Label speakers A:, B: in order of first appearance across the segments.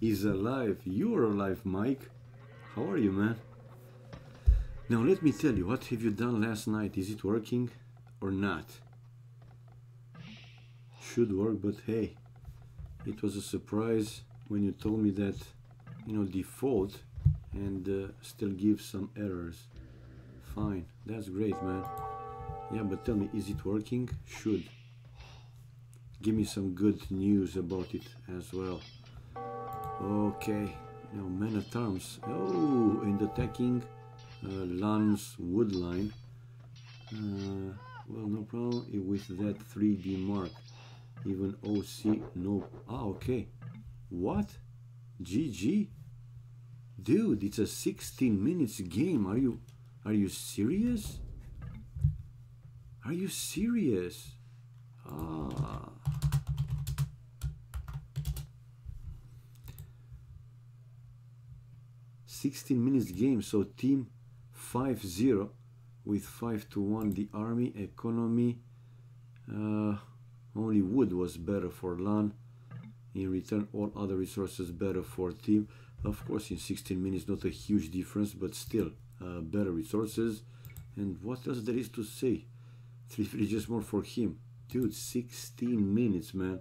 A: He's alive. You're alive, Mike. How are you, man? Now let me tell you, what have you done last night? Is it working or not? Should work, but hey, it was a surprise when you told me that, you know, default and still gives some errors. Fine, that's great, man. Yeah, but tell me, is it working? Should. Give me some good news about it as well. Okay, now man at arms. Oh, and attacking Lan's wood line. Well, no problem with that 3D mark. Even OC, no. Ah, okay. What? GG? Dude, it's a 16 minutes game. Are you serious? Are you serious? Ah. "16 minutes game," so team 5-0 with 5-1. The army economy, only wood was better for LAN. In return, all other resources better for team. Of course, in 16 minutes, not a huge difference, but still better resources. And what else there is to say? 3 villages more for him. Dude, 16 minutes, man.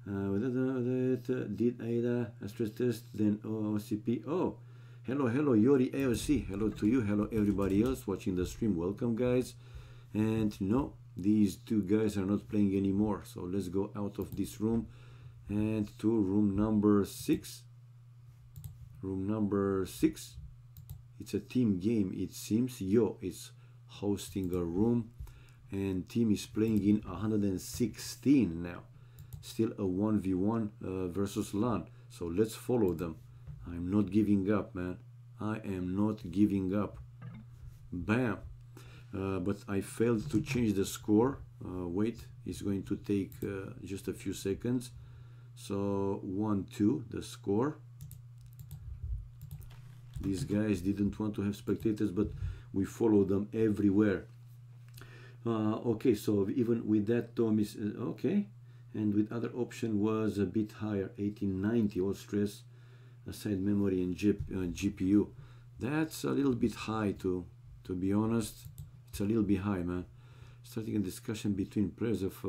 A: Did Ada a stress test, then OCP. Oh, hello, Yori AoC. Hello to you. Hello, everybody else watching the stream. Welcome, guys. And no, these two guys are not playing anymore. So let's go out of this room and to room number 6. Room number 6. It's a team game, it seems. Yo is hosting a room, and team is playing in 116 now. Still a 1v1 versus LAN. So let's follow them. I'm not giving up, man. I am not giving up. Bam. But I failed to change the score. Wait, it's going to take just a few seconds. So 1-2 the score. These guys didn't want to have spectators, but we follow them everywhere. Okay, so even with that, Tom is okay. And with other option was a bit higher, 1890, all stress, aside memory and GPU. That's a little bit high to be honest. It's a little bit high, man. Starting a discussion between players of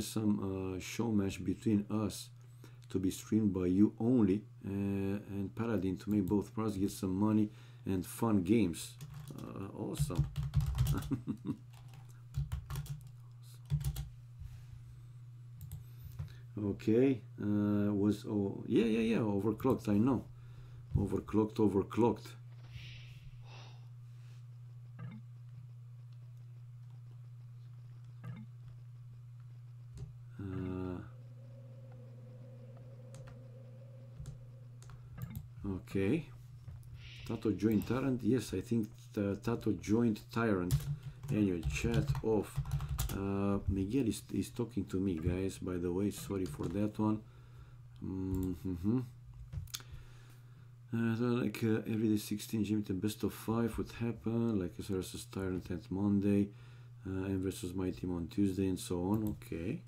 A: some show match between us to be streamed by you only, and Paladin to make both parts get some money and fun games. Awesome. Okay, was yeah, overclocked. I know, overclocked. Okay, Tato joined Tyrant. Yes, I think Tato joined Tyrant. Anyway, chat off. Miguel is talking to me, guys, by the way. Sorry for that one. Like everyday 16 gym, the best of 5 would happen, like S versus Tyrant at Monday, M versus my team on Tuesday, and so on. Okay.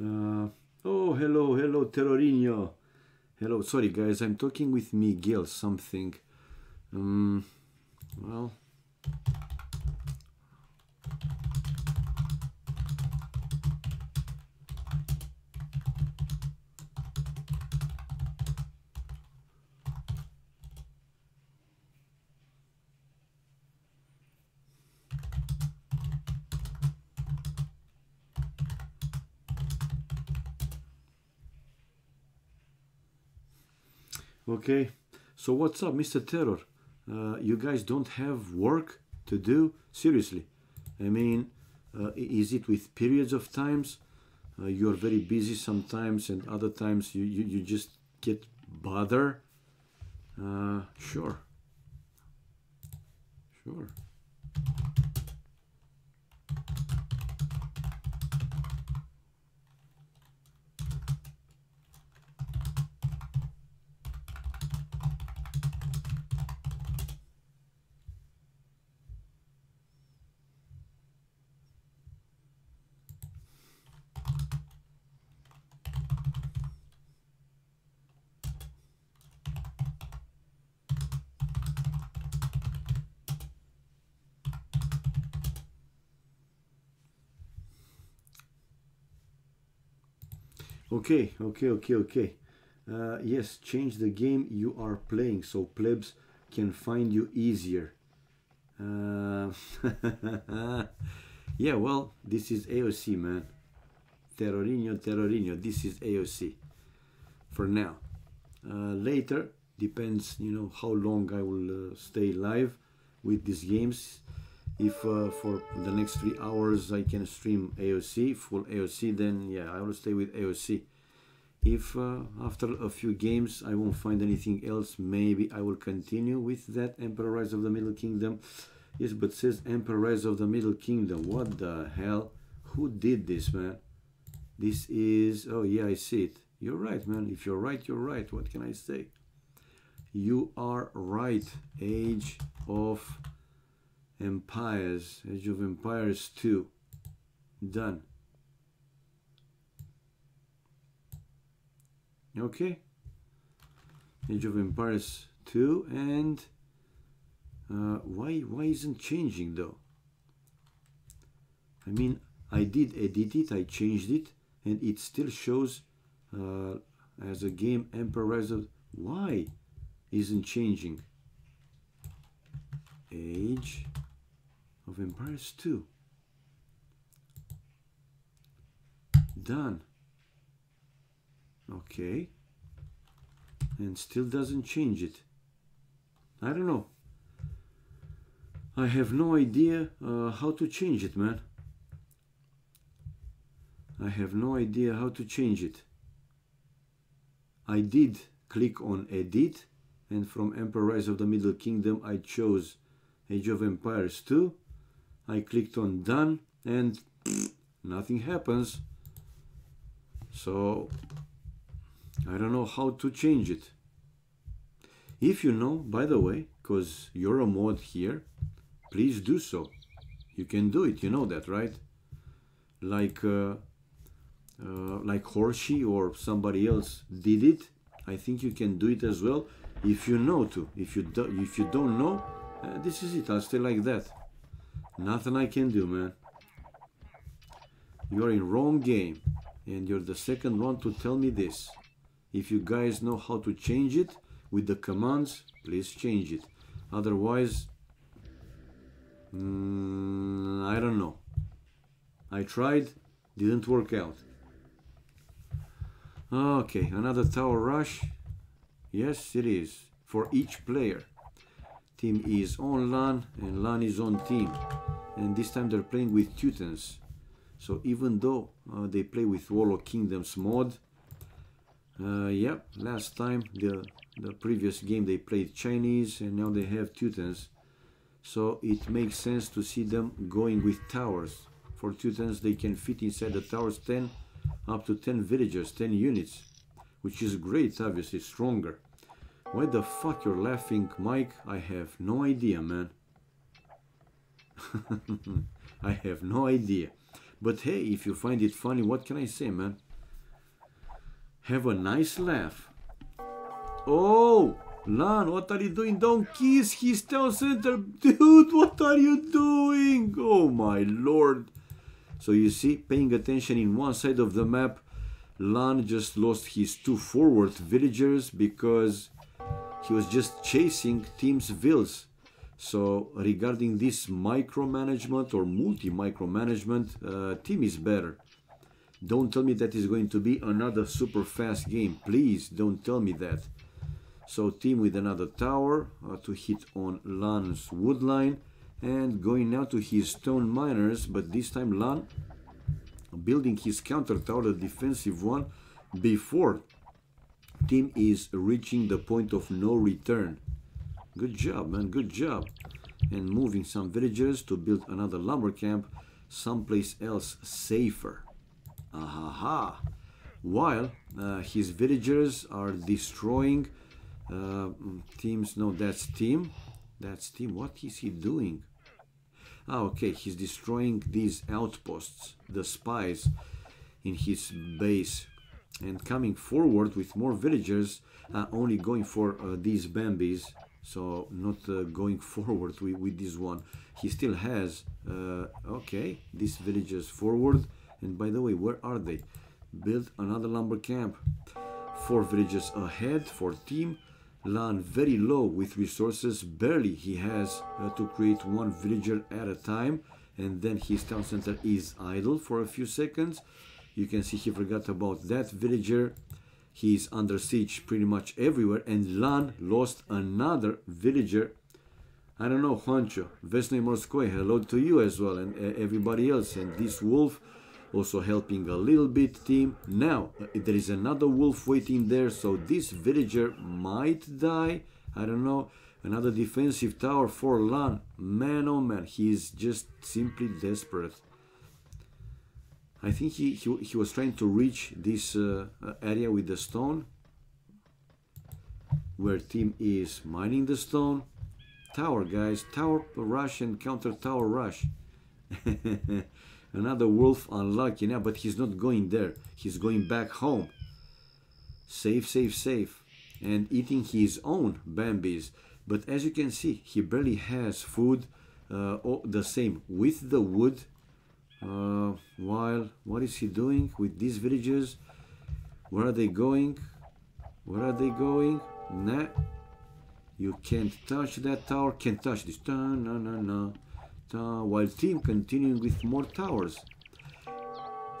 A: Oh, hello, hello, Terrorinho. Hello, sorry guys, I'm talking with Miguel something. Well, okay. So what's up, Mr. Terror? You guys don't have work to do? Seriously. I mean, is it with periods of times? You're very busy sometimes and other times you just get bothered? Sure. Sure. Okay. Yes, change the game you are playing so plebs can find you easier. Uh, yeah, well, this is AoC, man. Terrorinho, this is AoC for now. Later, depends, how long I will stay live with these games. If for the next 3 hours I can stream AoC, full AoC, then yeah, I will stay with AoC. If after a few games I won't find anything else, maybe I will continue with that Emperor Rise of the Middle Kingdom. Yes, but says Emperor Rise of the Middle Kingdom. What the hell? Who did this, man? This is... Oh, yeah, I see it. You're right, man. If you're right, you're right. What can I say? You are right. Age of Empires. Age of Empires 2. Done. Okay. Age of Empires 2 and why isn't changing though? I mean, I did edit it, I changed it, and it still shows as a game Emperor Rise of... Why isn't changing? Age of Empires 2. Done. Okay. And still doesn't change it. I don't know. I have no idea how to change it, man. I have no idea how to change it. I did click on edit, and from Emperor Rise of the Middle Kingdom I chose Age of Empires 2. I clicked on done and nothing happens. So I don't know how to change it. If you know, by the way, because you're a mod here, please do so. You can do it, you know that, right? Like Horsey or somebody else did it. I think you can do it as well if you know to. If you don't know, this is it. I'll stay like that. Nothing I can do, man. You're in wrong game, and you're the second one to tell me this. If you guys know how to change it with the commands, please change it. Otherwise, I don't know. I tried, didn't work out. Okay, another tower rush. Yes, it is. For each player. Team is on LAN and LAN is on team. And this time they're playing with Teutons. So even though they play with Warlock Kingdoms mod, yep, last time, the previous game they played Chinese and now they have Teutons. So it makes sense to see them going with towers. For Teutons they can fit inside the towers up to 10 villagers, 10 units. Which is great, obviously, stronger. Why the fuck you're laughing, Mike? I have no idea, man. I have no idea. But hey, if you find it funny, what can I say, man? have a nice laugh. Oh, Lan, what are you doing? Don't kiss his town center. Dude, what are you doing? Oh my lord. So you see, paying attention in one side of the map, Lan just lost his 2 forward villagers because he was just chasing Team's vills. So regarding this micromanagement or multi-micromanagement, Team is better. Don't tell me that is going to be another super fast game. Please don't tell me that. So Team with another tower to hit on Lan's wood line. And going now to his stone miners, but this time Lan building his counter tower, the defensive one, before Team is reaching the point of no return. Good job, man, good job. And moving some villagers to build another lumber camp someplace else safer. Ahaha. While his villagers are destroying Team's, no, that's Team. That's Team. What is he doing? Ah, okay, he's destroying these outposts, the spies in his base, and coming forward with more villagers, only going for these Bambis, so not going forward with this one. He still has, okay, these villagers forward, and by the way, where are they? Build another lumber camp. 4 villages ahead for Team. Lan very low with resources, barely he has to create 1 villager at a time, and then his town center is idle for a few seconds. You can see he forgot about that villager. He's under siege pretty much everywhere, and Lan lost another villager. I don't know, Juancho, Vesnoy Morskoy, hello to you as well, and everybody else, and this wolf also helping a little bit Team. Now there is another wolf waiting there, so this villager might die. I don't know. Another defensive tower for Lan. Man, oh man, he is just simply desperate. I think he was trying to reach this area with the stone, where Team is mining the stone. Tower, guys, tower rush and counter tower rush. Another wolf unlucky now, but he's not going there. He's going back home. Safe, safe, safe. And eating his own Bambis. But as you can see, he barely has food. The same with the wood. While, what is he doing with these villages? Where are they going? Where are they going? Nah. You can't touch that tower. Can't touch this. No, no, no. While Team continuing with more towers.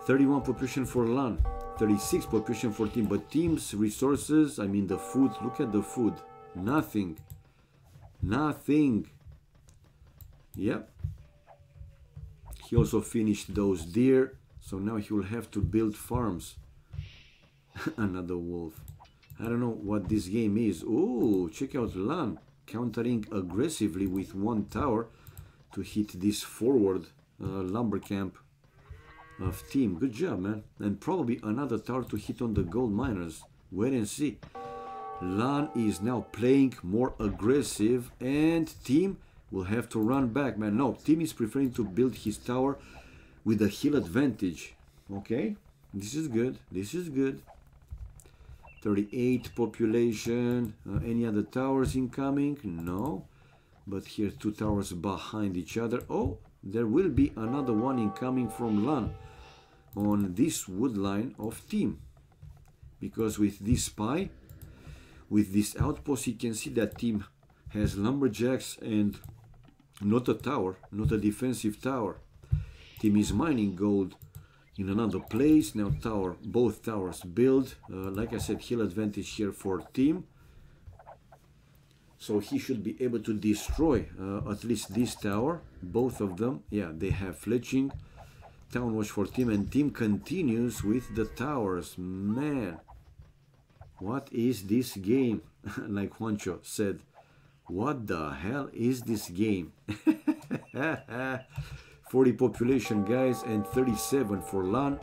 A: 31 population for Lan, 36 population for Team, but Team's resources, I mean the food, look at the food, nothing, nothing. Yep. He also finished those deer, so now he will have to build farms. Another wolf. I don't know what this game is. Oh, check out Lan countering aggressively with 1 tower to hit this forward lumber camp of Team. Good job, man. And probably another tower to hit on the gold miners. Wait and see. Lan is now playing more aggressive, and Team will have to run back, man. No, Team is preferring to build his tower with a hill advantage. Okay, this is good. This is good. 38 population. Any other towers incoming? No. But here 2 towers behind each other. Oh, there will be another one incoming from Lan on this wood line of Team. Because with this spy, with this outpost, you can see that Team has lumberjacks and not a tower, not a defensive tower. Team is mining gold in another place. Now tower, both towers build. Like I said, hill advantage here for Team. So he should be able to destroy at least this tower, both of them. Yeah, they have fletching. Town watch for Team, and Team continues with the towers. Man, what is this game? Like Juancho said, what the hell is this game? 40 population, guys, and 37 for Lan.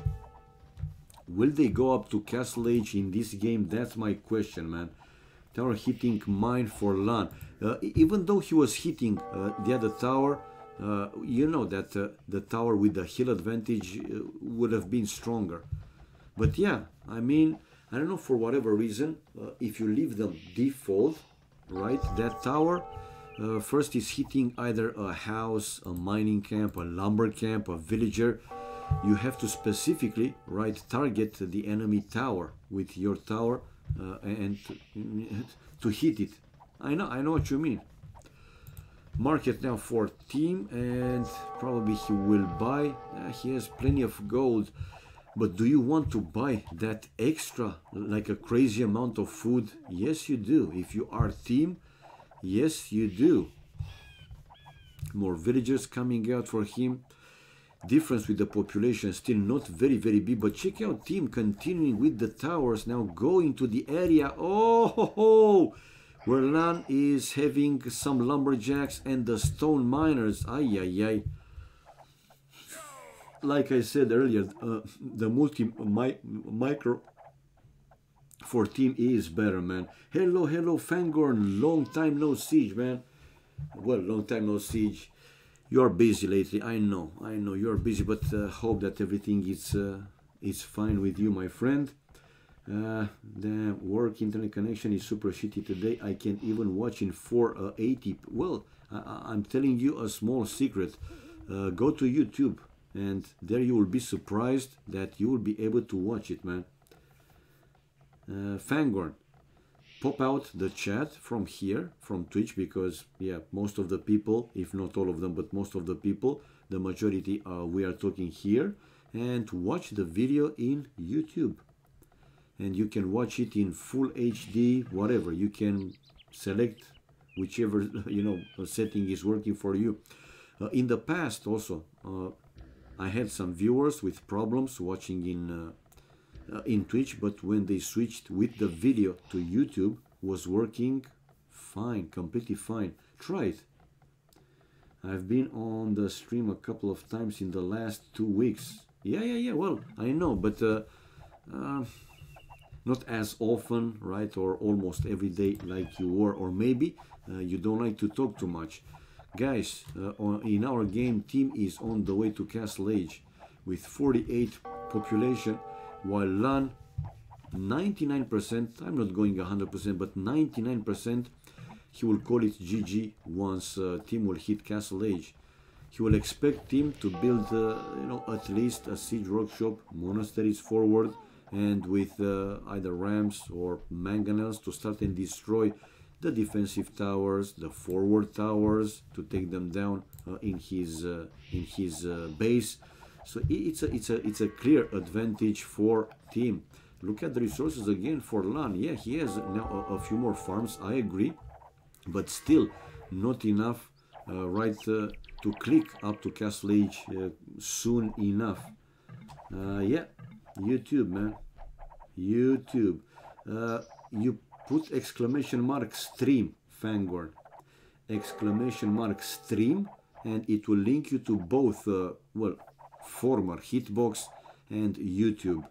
A: Will they go up to Castle Age in this game? That's my question, man. Tower hitting mine for Lan. Even though he was hitting the other tower, you know that the tower with the hill advantage would have been stronger. But yeah, I mean, I don't know, for whatever reason, if you leave them default, right, that tower first is hitting either a house, a mining camp, a lumber camp, a villager. You have to specifically, right, target the enemy tower with your tower and to hit it. I know what you mean. Market now for team, and probably he will buy. He has plenty of gold, but do you want to buy that extra, like a crazy amount of food? Yes, you do. If you are team, yes, you do. More villagers coming out for him. Difference with the population, still not very big, but check out team continuing with the towers, now going to the area, where Lan is having some lumberjacks and the stone miners. Ay. Like I said earlier, the micro for team is better, man. Hello Fangorn, long time no siege, man. Well, long time no siege. You're busy lately, I know you're busy, but hope that everything is fine with you, my friend. The work internet connection is super shitty today. I can't even watch in 480. Well, I'm telling you a small secret. Go to YouTube, and there you will be surprised that you will be able to watch it, man. Fangorn, pop out the chat from here, from Twitch, because yeah, most of the people, if not all of them, but most of the people, the majority, we are talking here, and watch the video in YouTube. And you can watch it in full HD, whatever. You can select whichever, you know, setting is working for you. In the past also, I had some viewers with problems watching in Twitch, but when they switched with the video to YouTube, was working fine, completely fine. Try it. I've been on the stream a couple of times in the last 2 weeks. Yeah, well, I know, but not as often, right, or almost every day like you were, or maybe you don't like to talk too much. Guys, in our game, team is on the way to Castle Age with 48 population, while Lan 99%, I'm not going 100%, but 99%, he will call it GG once team will hit Castle Age. He will expect team to build, you know, at least a siege workshop, monasteries forward, and with either rams or mangonels to start and destroy the defensive towers, the forward towers, to take them down in his base. So it's a clear advantage for team. Look at the resources again for Lan. Yeah, he has now a few more farms, I agree, but still not enough, right, to click up to Castle Age soon enough. Yeah, YouTube, man. YouTube. You put exclamation mark stream, Fangorn. Exclamation mark stream, and it will link you to both, well, former Hitbox and YouTube.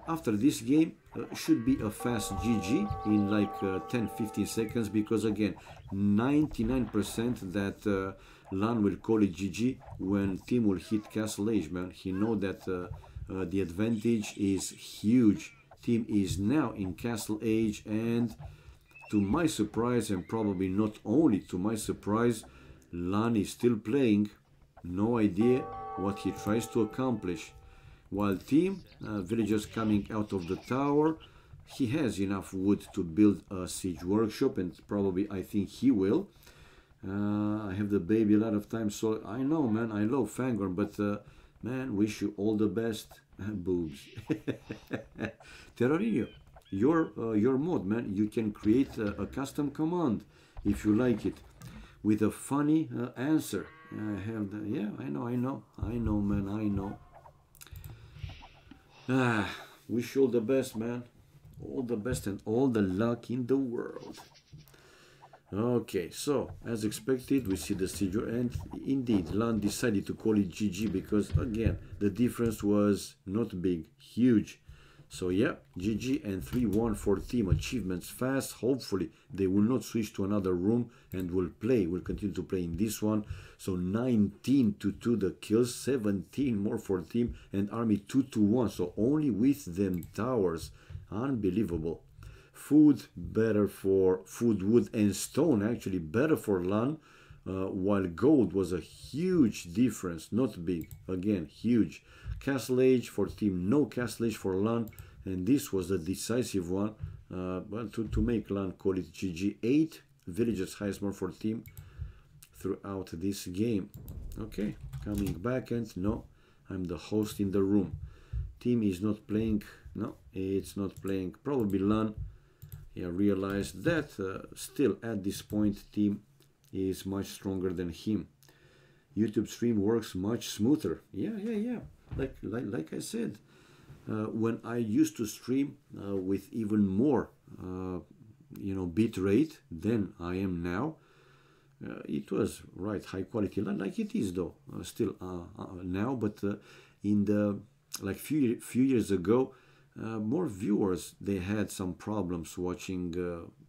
A: After this game, should be a fast GG in like 10-15 seconds, because again, 99% that Lan will call it GG when team will hit Castle Age, man. He know that the advantage is huge. Team is now in Castle Age, and to my surprise, and probably not only to my surprise, Lan is still playing. No idea what he tries to accomplish. While team, villagers coming out of the tower, he has enough wood to build a siege workshop, and probably I think he will. I have the baby a lot of times, so I know, man, I love Fangorn, but man, wish you all the best. Boobs. Terrorinho, your mod, man, you can create a custom command if you like it with a funny answer. I have the, yeah, I know, man, I know. Wish you all the best, man. All the best and all the luck in the world. Okay, so as expected, we see the siege, and indeed, Lan decided to call it GG because again, the difference was not big, huge. So yeah, GG and 3-1 for team. Achievements fast. Hopefully they will not switch to another room and will continue to play in this one. So 19-2 the kills, 17 more for team, and army 2-1. So only with them towers Unbelievable. Food better for food, wood, and stone, actually better for LAN, while gold was a huge difference, not big, again, huge. Castle Age for team, no Castle Age for LAN, and this was the decisive one. Well, to make LAN call it GG. 8 villagers highest more for team throughout this game. Okay, coming back, and no, I'm the host in the room. Team is not playing, no, it's not playing, probably LAN. Yeah, realized that still at this point team is much stronger than him. YouTube stream works much smoother. Yeah. Like I said, when I used to stream with even more, bit rate than I am now, it was right high quality, like it is though still now. But in the like few years ago, more viewers, they had some problems watching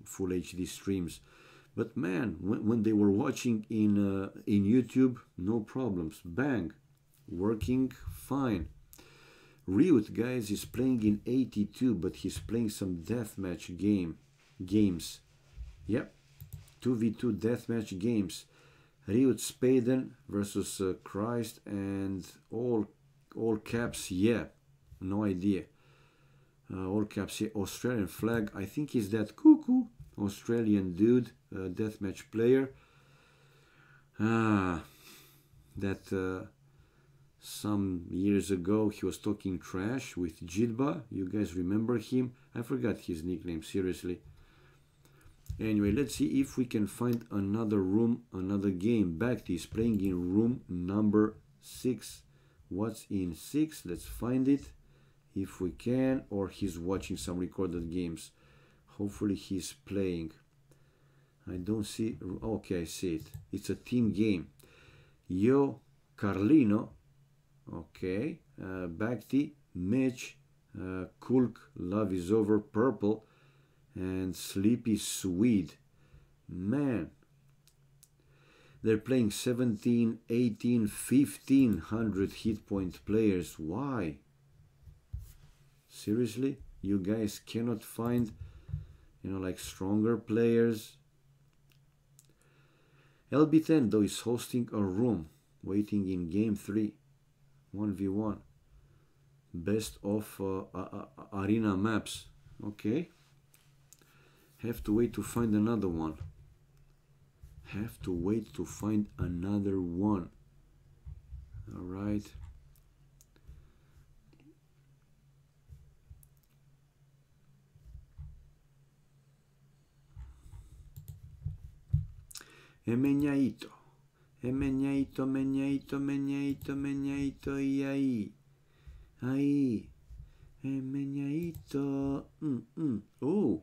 A: full HD streams. But man, when they were watching in YouTube, no problems. Bang, working fine. Riot, guys, is playing in 82, but he's playing some deathmatch games. Yep, 2v2 deathmatch games. Riot Spaden versus Christ and all caps. Yeah, no idea. All caps here. Australian flag. I think is that cuckoo Australian dude, deathmatch player. That some years ago he was talking trash with Jidba. You guys remember him? I forgot his nickname, seriously. Anyway, let's see if we can find another room, another game. Bacti is playing in room number 6. What's in 6? Let's find it if we can, or he's watching some recorded games. Hopefully he's playing. I don't see. Okay, I see it. It's a team game. Yo, Carlino. Okay. Bacti, Mitch, Kulk, Love is Over, Purple, and Sleepy Swede. Man. They're playing 17, 18, 1500 hit point players. Why? Seriously? You guys cannot find, like stronger players? LB10 though is hosting a room, waiting in game 3, 1v1. Best of arena maps. Okay. Have to wait to find another one. Have to wait to find another one. All right. Meñaito, y ahí, meñaito. Oh,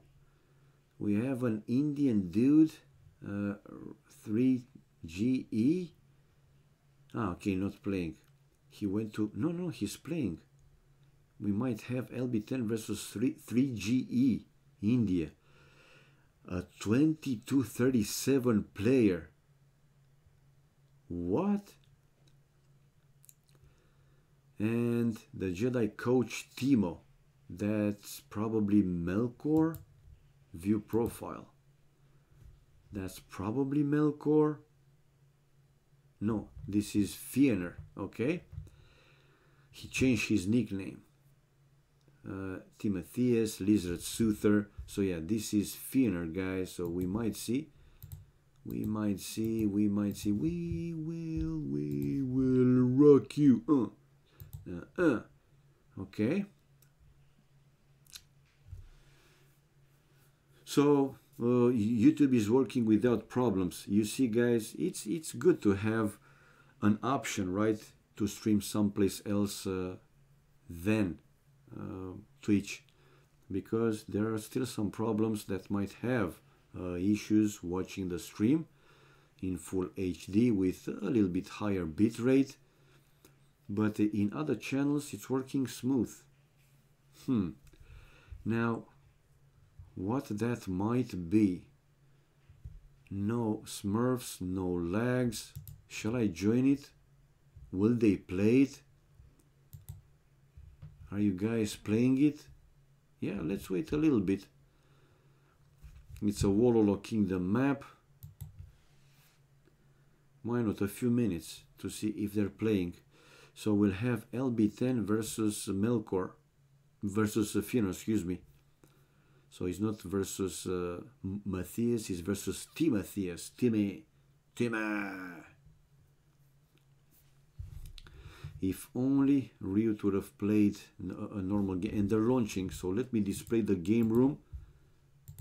A: we have an Indian dude, 3GE. Okay, not playing. He went to, no, he's playing. We might have LB10 versus 3GE, India. A 2237 player. What? And the Jedi coach Timo. That's probably Melkor. View profile. That's probably Melkor. No, this is Fiener. Okay. He changed his nickname. Timotheus, Lizard Soother. So yeah, this is Fiener, guys. So we might see. We will rock you. Okay. So YouTube is working without problems. You see, guys, it's good to have an option, right, to stream someplace else than Twitch, because there are still some problems that might have issues watching the stream in full HD with a little bit higher bit rate, but in other channels it's working smooth. Now, what that might be? No smurfs, no lags. Shall I join it? Will they play it? Are you guys playing it? Yeah, let's wait a little bit. It's a Warlord Kingdom map. Why not a few minutes to see if they're playing? So we'll have LB10 versus Melkor versus Fionn, excuse me. So it's not versus Matthias, it's versus Timotheus. Tima. If only Riot would have played a normal game. And they're launching, so let me display the game room.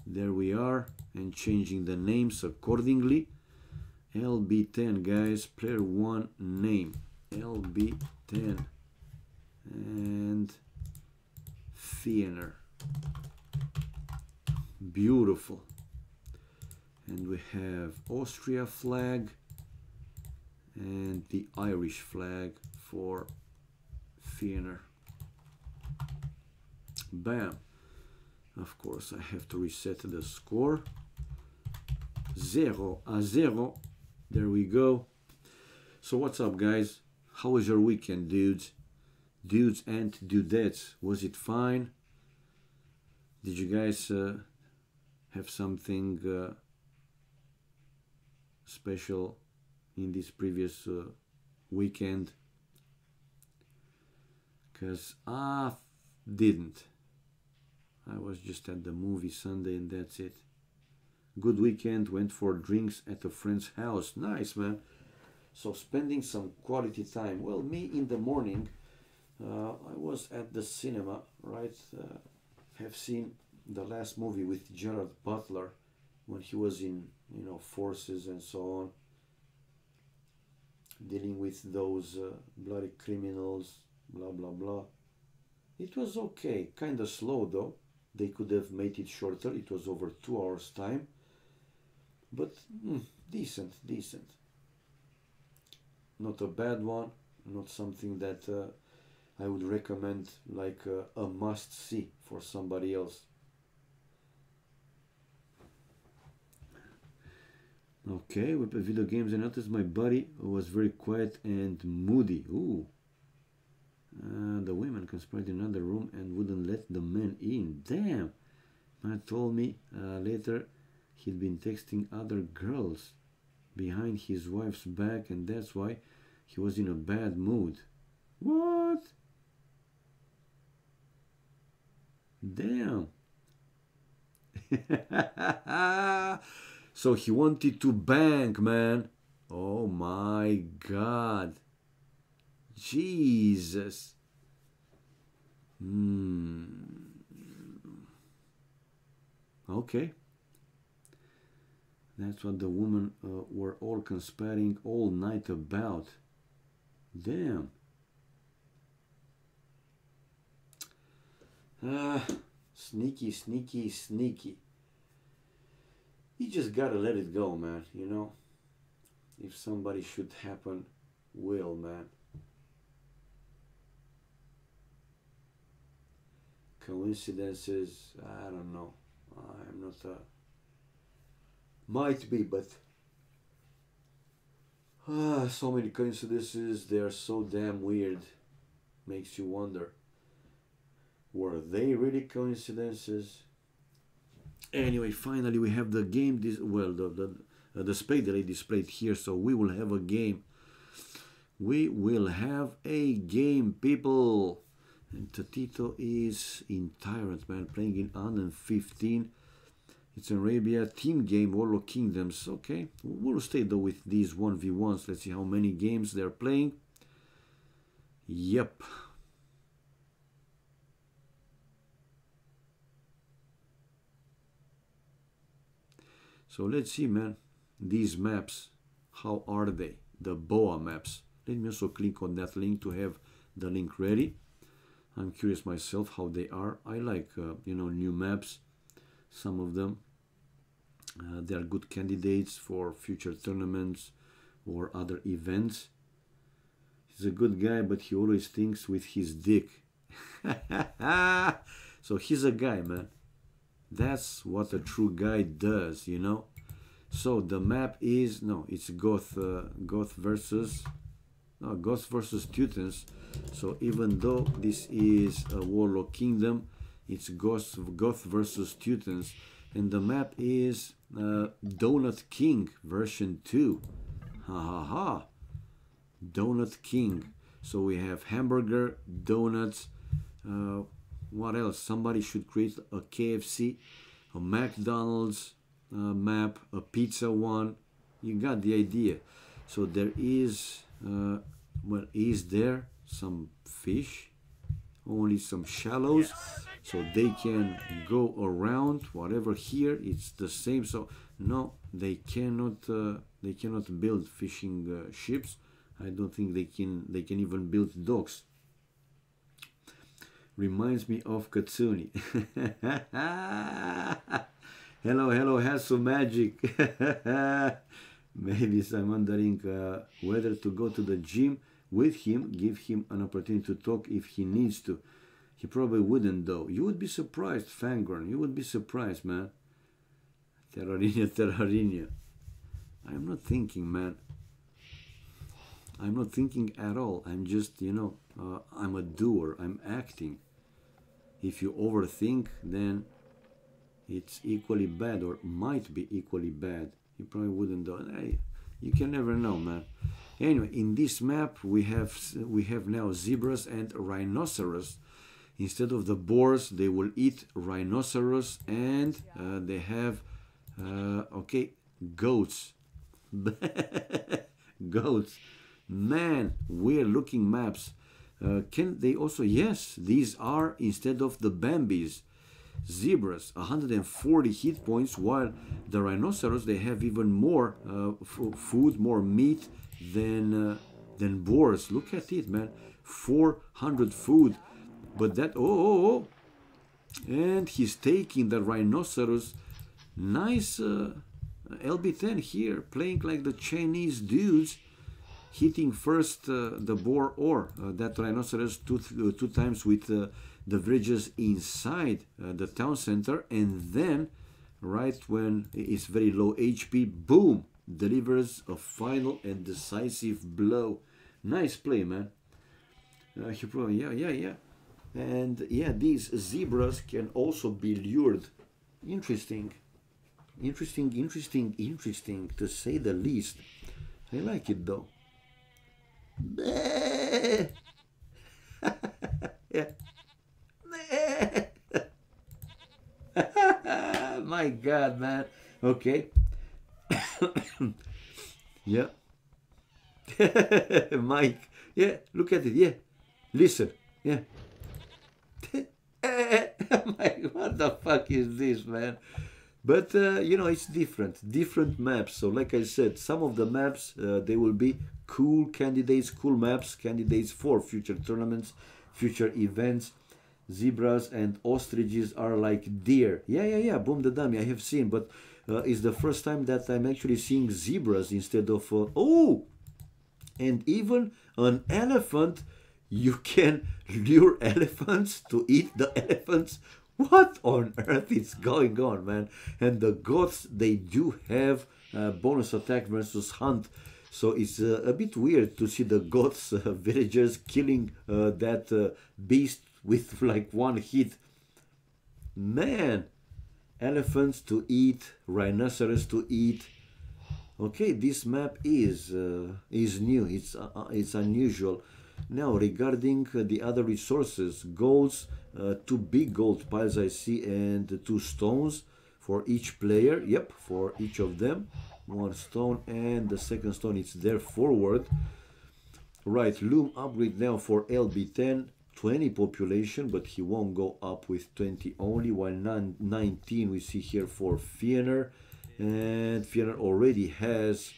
A: There we are, and changing the names accordingly. LB10, guys, player 1 name. LB10 and Fionn. Beautiful. And we have Austria flag and the Irish flag for Fionn. Bam. Of course, I have to reset the score. 0-0. There we go. So what's up, guys? How was your weekend, dudes? Dudes and dudettes. Was it fine? Did you guys have something special in this previous weekend? Because I didn't. I was just at the movie Sunday and that's it. Good weekend, went for drinks at a friend's house. Nice, man. So spending some quality time. Well, me in the morning, I was at the cinema, right? Have seen the last movie with Gerard Butler when he was in, you know, forces and so on. Dealing with those bloody criminals, blah, blah, blah. It was okay. Kind of slow, though. They could have made it shorter. It was over 2 hours time. But decent. Not a bad one. Not something that I would recommend like a must-see for somebody else. Okay, we play video games and noticed my buddy was very quiet and moody. Ooh. The women conspired in another room and wouldn't let the men in. Damn! Man told me later he'd been texting other girls behind his wife's back and that's why he was in a bad mood. What? Damn! So he wanted to bang, man. Oh my God. Jesus. Okay. That's what the women were all conspiring all night about. Damn. Sneaky. You just gotta let it go, man, you know? If somebody should happen, will, man. Coincidences, I don't know. I'm not a... Might be, but... so many coincidences, they are so damn weird. Makes you wonder. Were they really coincidences? Anyway, finally we have the game, the spec that I displayed here, so we will have a game. We will have a game, people. And Tatito is in Tyrant, man, playing in 115. It's an Arabia team game, Warlord Kingdoms. Okay, we'll stay though with these 1v1s. Let's see how many games they're playing. Yep. So let's see, man, these maps, how are they? The BOA maps. Let me also click on that link to have the link ready. I'm curious myself how they are. I like, you know, new maps, some of them. They are good candidates for future tournaments or other events. He's a good guy, but he always thinks with his dick. So he's a guy, man. That's what a true guy does, you know. So the map is, no, it's Goth versus Teutons. So even though this is a Warlord Kingdom, It's Goth versus Teutons, and the map is Donut King version 2. Ha ha ha. Donut King. So we have hamburger, donuts. What else? Somebody should create a KFC, a McDonald's map, a pizza one. You got the idea. So there is, well, is there some fish? Only some shallows, so they can go around. Whatever here, it's the same. So no, they cannot build fishing ships. I don't think they can even build docks. Reminds me of Katsuni. Hello, hello, Hassel Magic. Maybe I'm wondering whether to go to the gym with him, give him an opportunity to talk if he needs to. He probably wouldn't though. You would be surprised, Fangorn. You would be surprised, man. Terrarinia. I'm not thinking, man. I'm not thinking at all. I'm just, you know, I'm a doer. I'm acting. If you overthink, then it's equally bad, or might be equally bad. You probably wouldn't do it. You can never know, man. Anyway, in this map we have now zebras and rhinoceros. Instead of the boars, they will eat rhinoceros, and they have okay, goats. Goats. Man, weird looking maps. Can they also, yes, these are, instead of the Bambis, zebras, 140 hit points, while the rhinoceros, they have even more food, more meat than boars. Look at it, man. 400 food. But that, oh, and he's taking the rhinoceros. Nice LB10 here, playing like the Chinese dudes, hitting first the boar or that rhinoceros two times with the villages inside the town center, and then right when it's very low HP, boom, delivers a final and decisive blow. Nice play, man. He probably, yeah. And yeah, these zebras can also be lured. Interesting, to say the least. I like it though. Yeah. My God, man. Okay. Yeah. Mike. Yeah, look at it. Yeah. Listen. Yeah. Mike, what the fuck is this, man? But, you know, it's different maps. So, like I said, some of the maps, they will be cool candidates, cool maps, candidates for future tournaments, future events. Zebras and ostriches are like deer. Yeah, boom the dummy, I have seen. But it's the first time that I'm actually seeing zebras instead of... oh! And even an elephant, you can lure elephants to eat the elephants. What on earth is going on, man? And the goths, they do have bonus attack versus hunt. So it's a bit weird to see the goths villagers killing that beast with like one hit. Man, elephants to eat, rhinoceros to eat. Okay, this map is new. It's unusual. Now, regarding the other resources, golds, 2 big gold piles I see, and 2 stones for each player. Yep, for each of them. 1 stone, and the second stone is there forward. Right, loom upgrade now for LB10. 20 population, but he won't go up with 20 only, while 19 we see here for Fiener. And Fiener already has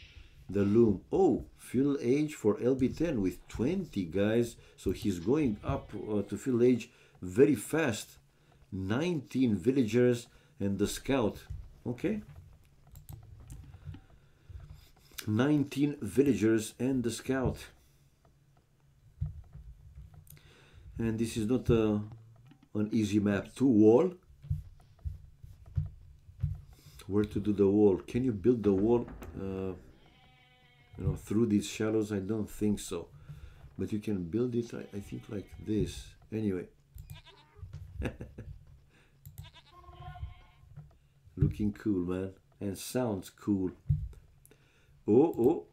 A: the loom. Oh, fuel age for LB10 with 20 guys, so he's going up to fuel age very fast. 19 villagers and the scout. Okay, 19 villagers and the scout. And this is not an easy map. 2 wall. Where to do the wall? Can you build the wall you know, through these shallows? I don't think so, but you can build it, I think, like this. Anyway. Looking cool, man. And sounds cool. Oh.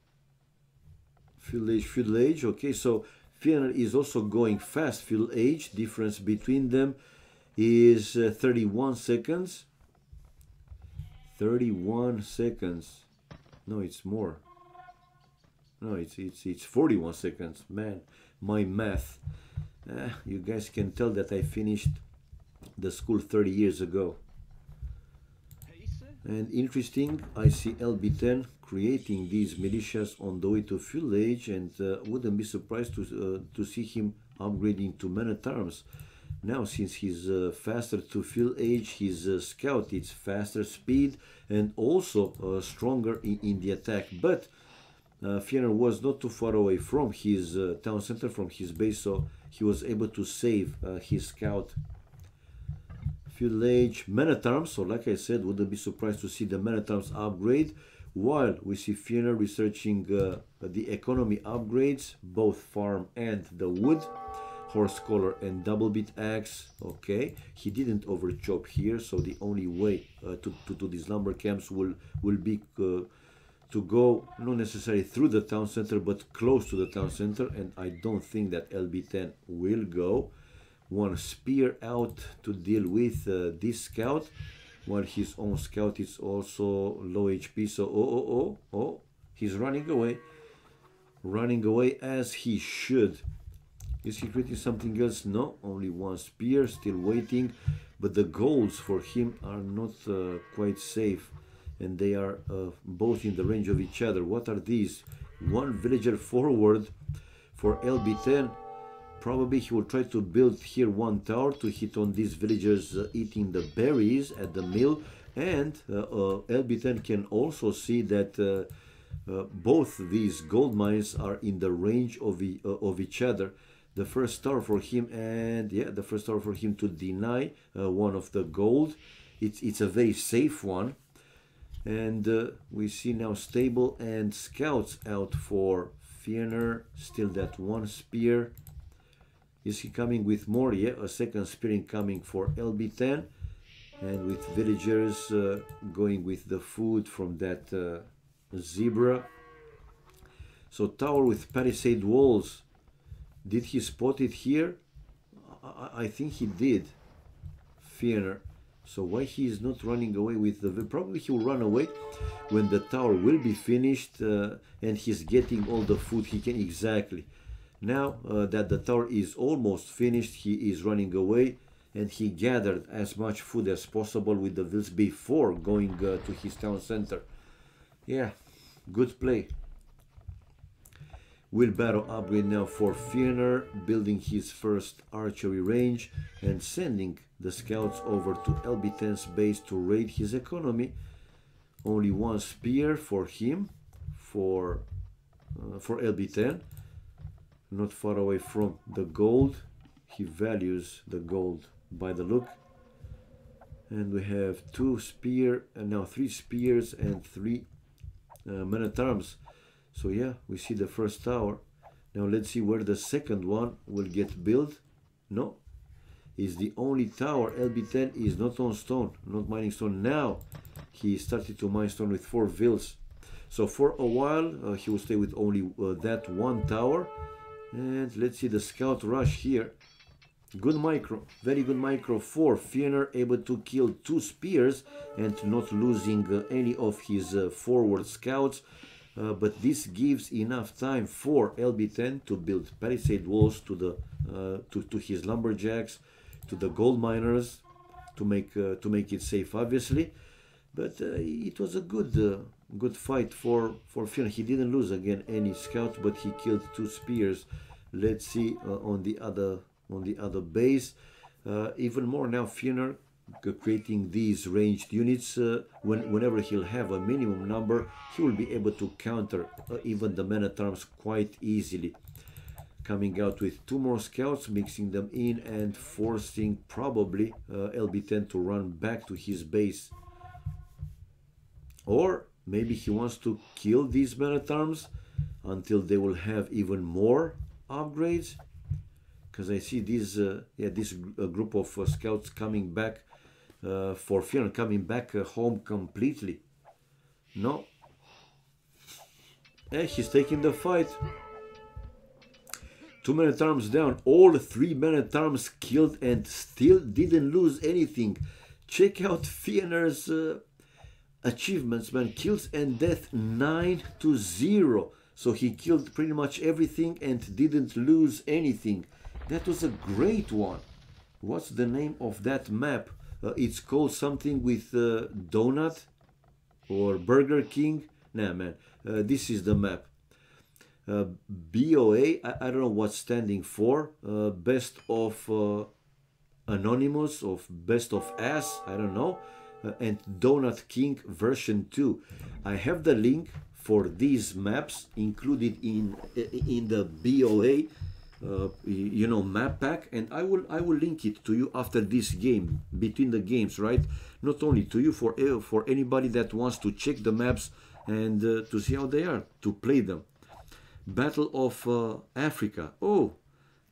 A: Field age. Okay, so Fioner is also going fast. Field age. Difference between them is 31 seconds. 31 seconds. No, it's more. No, it's 41 seconds. Man, my math. You guys can tell that I finished the school 30 years ago. And interesting, I see LB10 creating these militias on the way to field age, and wouldn't be surprised to see him upgrading to men at arms. Now, since he's faster to field age, his scout is faster speed and also stronger in the attack. But Fioner was not too far away from his town center, from his base, so he was able to save his scout. Field age, men at arms. So, like I said, wouldn't be surprised to see the men at arms upgrade. While we see Fioner researching the economy upgrades, both farm and the wood, horse collar and double bit axe. Okay, he didn't overchop here, so the only way to do these lumber camps will be to go not necessarily through the town center, but close to the town center, and I don't think that LB10 will go. One spear out to deal with this scout, while his own scout is also low HP. So he's running away as he should. Is he creating something else? No, only one spear, still waiting, but the goals for him are not quite safe, and they are both in the range of each other. What are these? One villager forward for LB10. Probably he will try to build here one tower to hit on these villagers eating the berries at the mill, and LB10 can also see that both these gold mines are in the range of each other. The first tower for him, and yeah, the first tower for him to deny one of the gold. It's a very safe one, and we see now stable and scouts out for Fioner. Still that one spear. Is he coming with more? Yeah, a second spear incoming for LB10, and with villagers going with the food from that zebra. So tower with palisade walls. Did he spot it here? I think he did, Fioner. So why he is not running away with the... Probably he will run away when the tower will be finished and he's getting all the food he can. Exactly. Now that the tower is almost finished, he is running away, and he gathered as much food as possible with the vills before going to his town center. Yeah, good play. Wheelbarrow upgrade now for Fioner, building his first archery range and sending the scouts over to LB10's base to raid his economy. Only one spear for him, for LB10. Not far away from the gold. He values the gold by the look. And we have two spear, and now three spears and three men at arms. So yeah, we see the first tower. Now let's see where the second one will get built. No, is the only tower. LB10 is not on stone, not mining stone. Now he started to mine stone with 4 vills. So for a while he will stay with only that one tower. And let's see the scout rush here. Good micro, very good micro for Fioner, able to kill 2 spears and not losing any of his forward scouts. But this gives enough time for LB10 to build palisade walls to the to his lumberjacks, to the gold miners, to make it safe, obviously. But it was a good fight for Fioner. He didn't lose again any scouts, but he killed 2 spears. Let's see on the other base. Even more now, Fioner creating these ranged units. Whenever he'll have a minimum number, he will be able to counter even the men at arms quite easily. Coming out with 2 more scouts, mixing them in and forcing probably LB10 to run back to his base. Or maybe he wants to kill these men at arms until they will have even more upgrades. Because I see this group of scouts coming back for Fionn coming back home completely. No. He's taking the fight. 2 men-at-arms down. All 3 men-at-arms killed and still didn't lose anything. Check out Fionner's achievements, man. Kills and death 9-0. So he killed pretty much everything and didn't lose anything. That was a great one. What's the name of that map? It's called something with Donut or Burger King. Nah, man. This is the map. BOA, I don't know what's standing for. Best of Anonymous, of Best of Ass, I don't know. And Donut King version 2. I have the link for these maps included in the BOA map pack, and I will link it to you after this game, between the games, right? Not only to you, for anybody that wants to check the maps and to see how they are, to play them. Battle of Africa. Oh,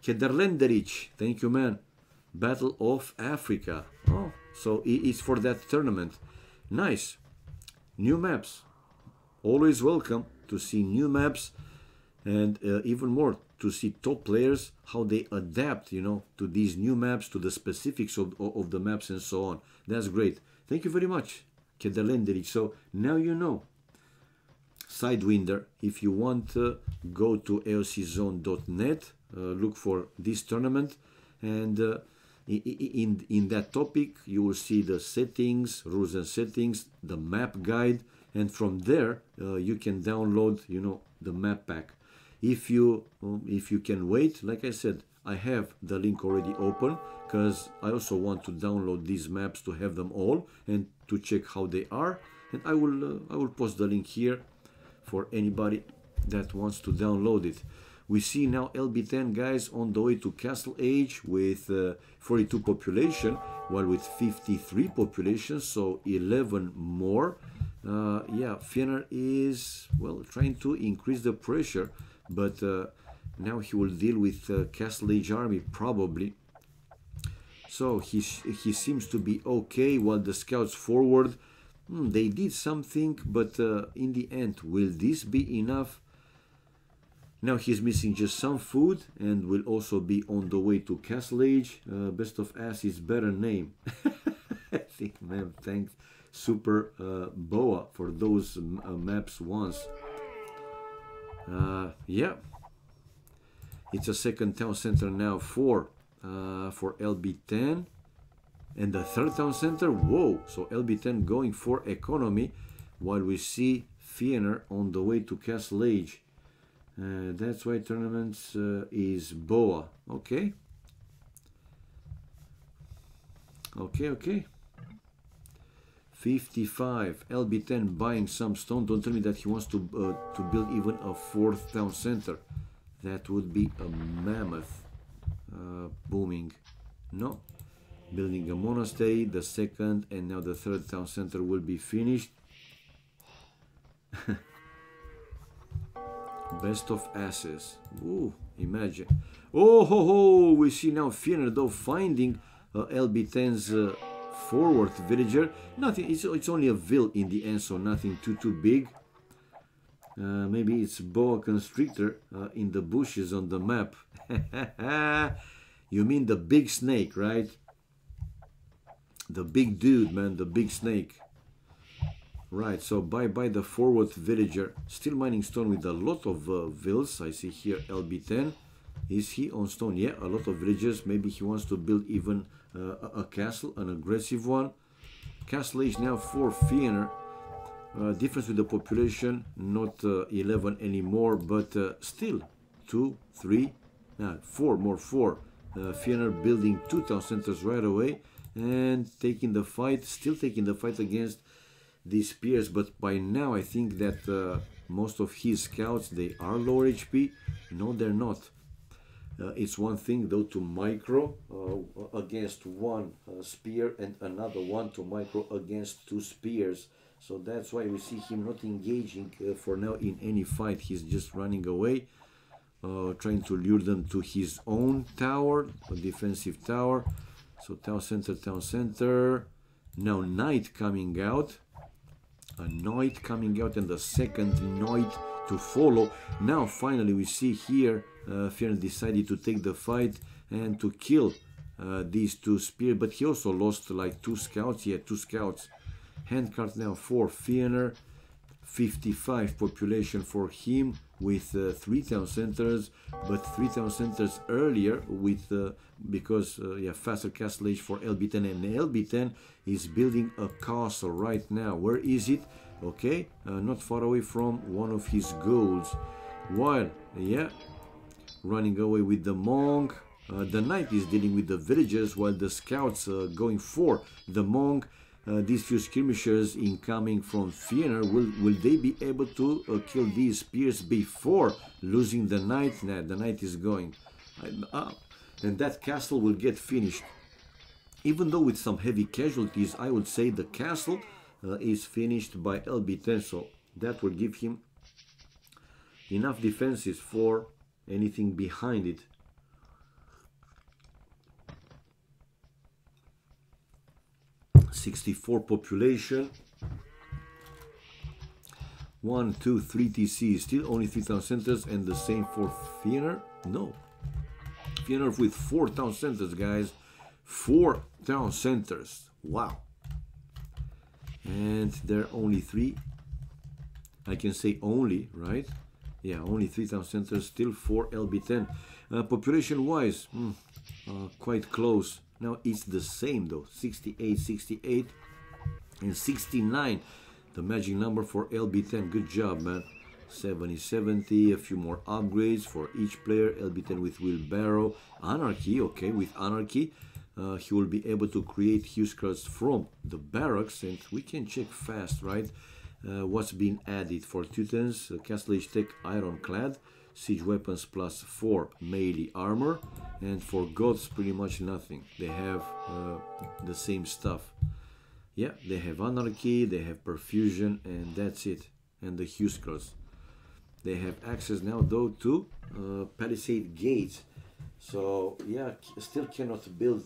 A: Kederlenderich, thank you, man. Battle of Africa. Oh, so it's for that tournament. Nice. New maps. Always welcome to see new maps, and even more to see top players, how they adapt, to these new maps, to the specifics of the maps and so on. That's great. Thank you very much, Kederlenderich. So now you know. Sidewinder, if you want, go to AoCzone.net, look for this tournament, and in that topic you will see the settings, rules and settings, the map guide, and from there you can download the map pack. If you can wait, like I said, I have the link already open, because I also want to download these maps to have them all and to check how they are, and I will post the link here for anybody that wants to download it. We see now LB10 guys on the way to Castle Age with 42 population, while with 53 population, so 11 more. Yeah, Fionner is, well, trying to increase the pressure, but now he will deal with Castle Age army probably. So he seems to be okay, while the scouts forward, they did something, but in the end, will this be enough? Now he's missing just some food and will also be on the way to Castle Age. Best of Ass is better name. I think, man, thanks Super Boa for those maps once. Yeah, it's a second town center now for LB10. And the third town center, whoa, so LB10 going for economy, while we see Fionner on the way to Castle Age. That's why tournaments is Boa. Okay. Okay. 55. LB10 buying some stone. Don't tell me that he wants to build even a fourth town center. That would be a mammoth. Booming. No. Building a monastery, the second and now the third town center will be finished. Best of Asses. Ooh, imagine. Oh ho ho! We see now Fionner though finding LB10's forward villager. Nothing. It's only a ville in the end, so nothing too big. Maybe it's boa constrictor in the bushes on the map. You mean the big snake, right? The big dude, man, the big snake. Right, so bye the forward villager. Still mining stone with a lot of vills. I see here LB10. Is he on stone? Yeah, a lot of villagers. Maybe he wants to build even a castle, an aggressive one. Castle Age now for Fionner. Difference with the population, not 11 anymore, but still 2, 3, 4 more. Fionner building 2 town centers right away. And taking the fight, still taking the fight against these spears, but by now I think that most of his scouts, they are lower HP. No, they're not. It's one thing though to micro against one spear and another one to micro against 2 spears. So that's why we see him not engaging for now in any fight. He's just running away, trying to lure them to his own tower, a defensive tower. So town center, Now knight coming out, a knight coming out, and the second knight to follow. Now finally we see here Fioner decided to take the fight and to kill these two spears, but he also lost like 2 scouts. He had 2 scouts. Handcart now for Fioner, 55 population for him with 3 town centers, but 3 town centers earlier with because yeah, faster castle age for LB10, and LB10 is building a castle right now. Where is it? Okay, not far away from one of his goals. While yeah, running away with the monk. The knight is dealing with the villagers, while the scouts going for the monk. These few skirmishers incoming from Fioner, will they be able to kill these spears before losing the knight? Nah, the knight is going. And that castle will get finished. Even though with some heavy casualties, I would say the castle is finished by LB10, so that will give him enough defenses for anything behind it. 64 population. 1, 2, 3 TC. Still only 3 town centers, and the same for Fioner. No, Fioner with 4 town centers, guys. 4 town centers. Wow. And there are only 3. I can say only, right? Yeah, only 3 town centers. Still for LB10. Population wise, quite close. Now it's the same though, 68, 68 and 69, the magic number for LB10. Good job, man. 70, 70, a few more upgrades for each player. LB10 with wheelbarrow. Anarchy, okay, with Anarchy he will be able to create Huskars from the barracks, and we can check fast, right? What's been added for Teutons. Castle Age Tech Ironclad. Siege weapons plus 4 melee armor, and for gods pretty much nothing. They have the same stuff. Yeah, they have Anarchy, they have Perfusion, and that's it. And the Huskars. They have access now though to Palisade Gates. So yeah, still cannot build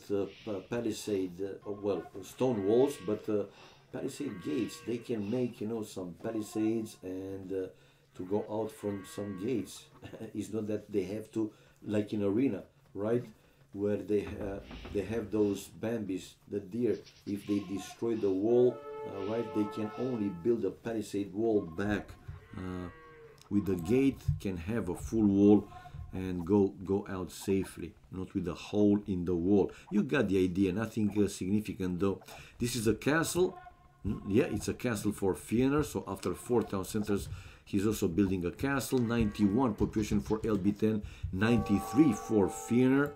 A: Palisade, well, stone walls, but Palisade Gates, they can make, you know, some Palisades and to go out from some gates. It's not that they have to, like in arena, right, where they have those Bambis, the deer. If they destroy the wall, right, they can only build a palisade wall back. With the gate, can have a full wall and go out safely, not with a hole in the wall. You got the idea. Nothing significant though. This is a castle. Yeah, it's a castle for Fioner. So after 4 town centers, he's also building a castle. 91 population for LB10, 93 for Fioner.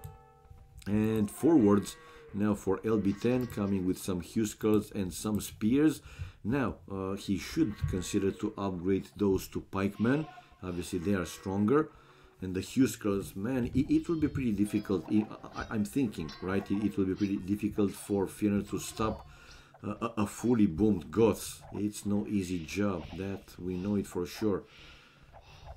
A: And forwards now for LB10, coming with some Huskars and some spears. Now he should consider to upgrade those to pikemen. Obviously they are stronger. And the Huskars, man, it will be pretty difficult. I'm thinking, right, it will be pretty difficult for Fioner to stop a fully boomed Goths. It's no easy job, that we know it for sure.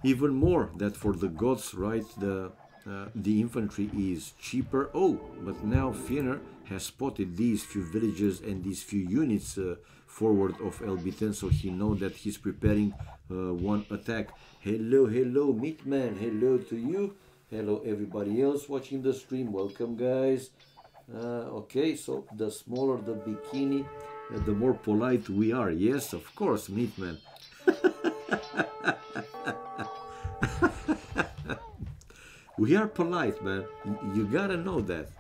A: Even more that for the Goths, right, the infantry is cheaper. Oh, but now Fioner has spotted these few villages and these few units forward of LB10, so he knows that he's preparing one attack. Hello, hello, Meatman. Hello to you. Hello, everybody else watching the stream. Welcome, guys. Okay, so the smaller the bikini, the more polite we are. Yes, of course, Meatman. We are polite, man. You gotta know that.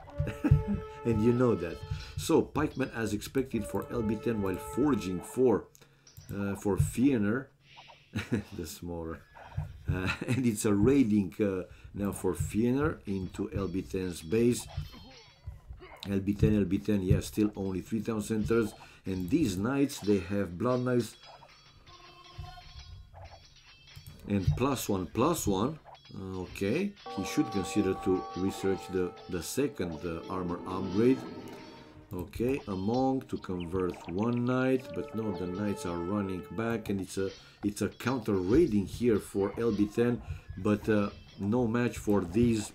A: And you know that. So, pikemen as expected for LB10, while forging for Fioner. The smaller. And it's a raiding now for Fioner into LB10's base. LB10, yeah, still only 3 town centers. And these knights, they have blood knights. And +1/+1. Okay, he should consider to research the second armor upgrade. Okay, a monk to convert 1 knight, but no, the knights are running back, and it's a counter raiding here for LB10, but no match for these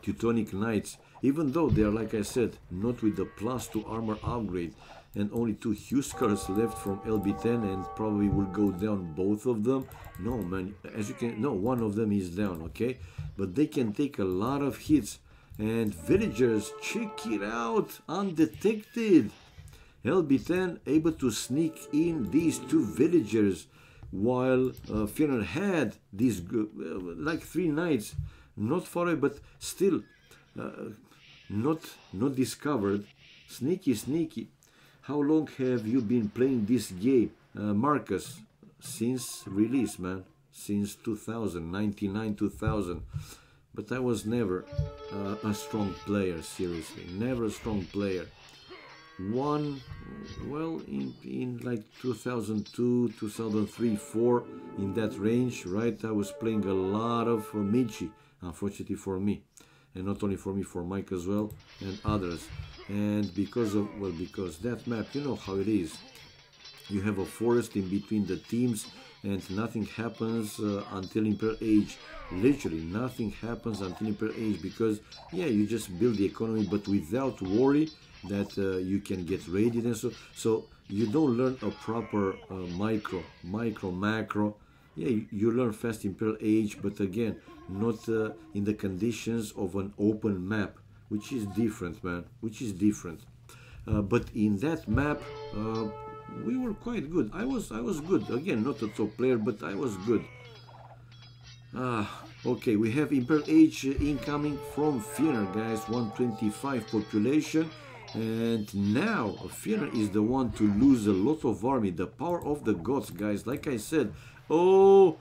A: Teutonic knights, even though they are, like I said, not with the +2 armor upgrade. and only 2 Huskars left from LB10, and probably will go down both of them. No, man, as you can, no, one of them is down, okay? But they can take a lot of hits. And villagers, check it out, undetected. LB10 able to sneak in these 2 villagers, while Fioner had these like 3 knights, not far away, but still not discovered. Sneaky, sneaky. How long have you been playing this game, Marcus? Since release, man. Since 2000, 99, 2000. But I was never a strong player, seriously. Never a strong player. Well, in like 2002, 2003, 4, in that range, right? I was playing a lot of Michi, unfortunately for me. And not only for me, for Mike as well, and others. And because of, well, because that map, you know how it is. You have a forest in between the teams, and nothing happens until Imperial Age. Literally, nothing happens until Imperial Age, because, yeah, you just build the economy, but without worry that you can get raided and so you don't learn a proper micro, macro. Yeah, you learn fast Imperial Age, but again, not in the conditions of an open map, which is different, man, which is different. But in that map, we were quite good. I was good. Again, not a top player, but I was good. Okay, we have Imperial Age incoming from Fioner, guys. 125 population. And now Fioner is the one to lose a lot of army. The power of the gods, guys. Like I said, oh,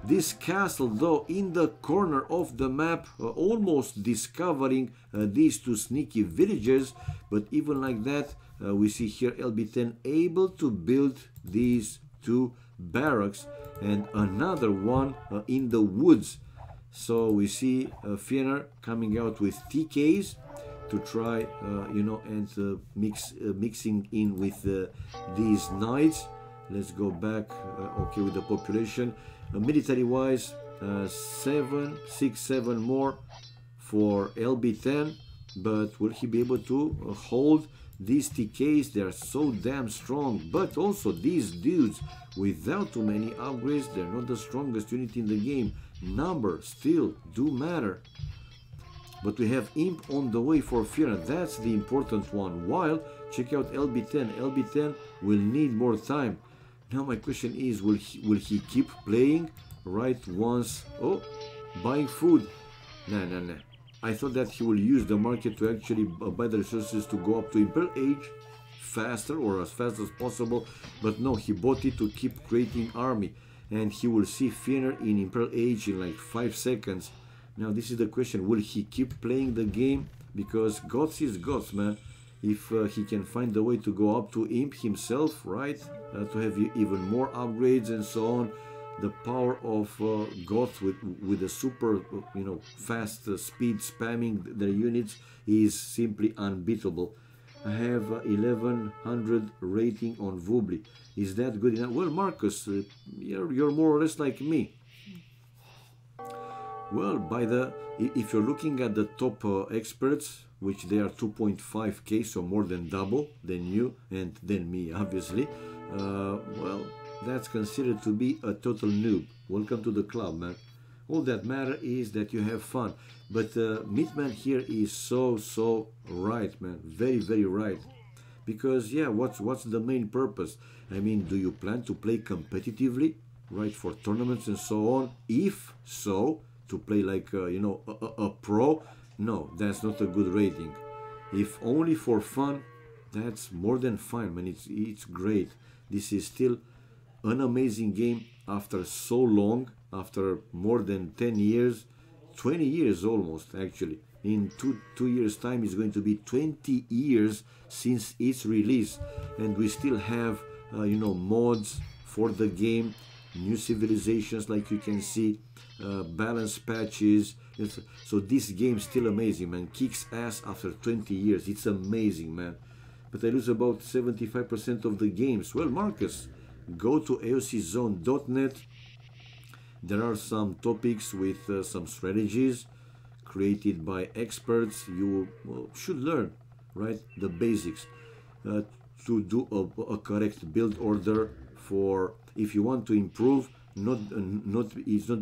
A: this castle, though, in the corner of the map, almost discovering these 2 sneaky villagers. But even like that, we see here LB10 able to build these 2 barracks and another one in the woods. So we see Fioner coming out with TKs to try, you know, and mixing in with these knights. Let's go back, okay, with the population. Military-wise, 6, 7 more for LB10, but will he be able to hold these TKs? They are so damn strong, but also these dudes, without too many upgrades, they're not the strongest unit in the game. Numbers still do matter. But we have Imp on the way for Fioner. That's the important one. While, check out LB10. LB10 will need more time. Now my question is, will he keep playing right once? Oh, buying food. Nah. I thought that he will use the market to actually buy the resources to go up to Imperial Age faster, or as fast as possible. But no, he bought it to keep creating army. And he will see Fioner in Imperial Age in like 5 seconds. Now this is the question, will he keep playing the game? Because gods is gods, man. If he can find a way to go up to Imp himself, right? To have even more upgrades and so on. The power of gods with the super, you know, fast speed spamming their units is simply unbeatable. I have 1100 rating on Vubli. Is that good enough? Well, Marcus, you're more or less like me. Well, if you're looking at the top experts, which they are 2.5k, so more than double than you and than me, obviously, well, that's considered to be a total noob. Welcome to the club, man. All that matter is that you have fun. But Meatman here is so right, man. Very, very right. Because, yeah, what's the main purpose? I mean, do you plan to play competitively, right, for tournaments and so on? If so, to play like, you know, a pro? No, that's not a good rating. If only for fun, that's more than fine, man. It's great. This is still an amazing game after so long, after more than 10 years, 20 years almost, actually. In two years' time, it's going to be 20 years since its release, and we still have, you know, mods for the game, new civilizations, like you can see, balance patches. So this game's still amazing, man. Kicks ass after 20 years. It's amazing, man. But I lose about 75% of the games. Well, Marcus, go to AoCzone.net. There are some topics with some strategies created by experts. You should learn, right, the basics. to do a correct build order for if you want to improve. Not it's not